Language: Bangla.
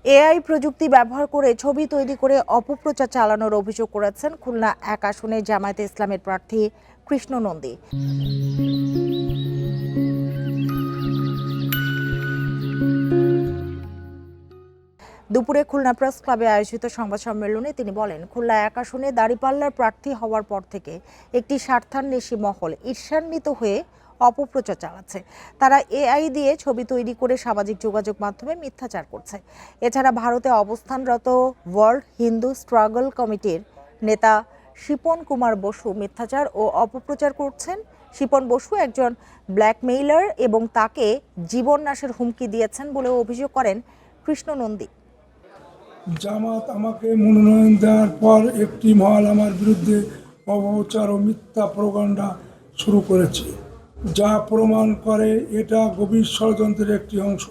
এআই প্রযুক্তি ব্যবহার করে ছবি তৈরি করে অপপ্রচার চালানোর অভিযোগ করেছেন খুলনা ১ আসনে জামায়াতে ইসলামের প্রার্থী কৃষ্ণ নন্দী। দুপুরে খুলনা প্রেস ক্লাবে আয়োজিত সংবাদ সম্মেলনে তিনি বলেন, খুলনা ১ আসনে দাঁড়িপাল্লার প্রার্থী হওয়ার পর থেকে একটি স্বার্থান্বেষী মহল ঈর্ষান্বিত হয়ে অপপ্রচার চালাচ্ছে। তারা এআই দিয়ে ছবি তৈরি করে সামাজিক যোগাযোগ মাধ্যমে মিথ্যাচার করছে। এছাড়া ভারতে অবস্থানরত ওয়ার্ল্ড হিন্দু স্ট্রাগল কমিটির নেতা শিপন কুমার বসু মিথ্যাচার ও অপপ্রচার করছেন। শিপন বসু একজন ব্ল্যাকমেইলার এবং তাকে জীবন নাশের হুমকি দিয়েছেন বলেও অভিযোগ করেন কৃষ্ণ নন্দী। জামাত আমাকে মনোনয়ন দেওয়ার পর একটি মহল আমার বিরুদ্ধে অপপ্রচার ও মিথ্যা প্রোপাগান্ডা শুরু করেছে, যা প্রমাণ করে এটা গভীর ষড়যন্ত্রের একটি অংশ।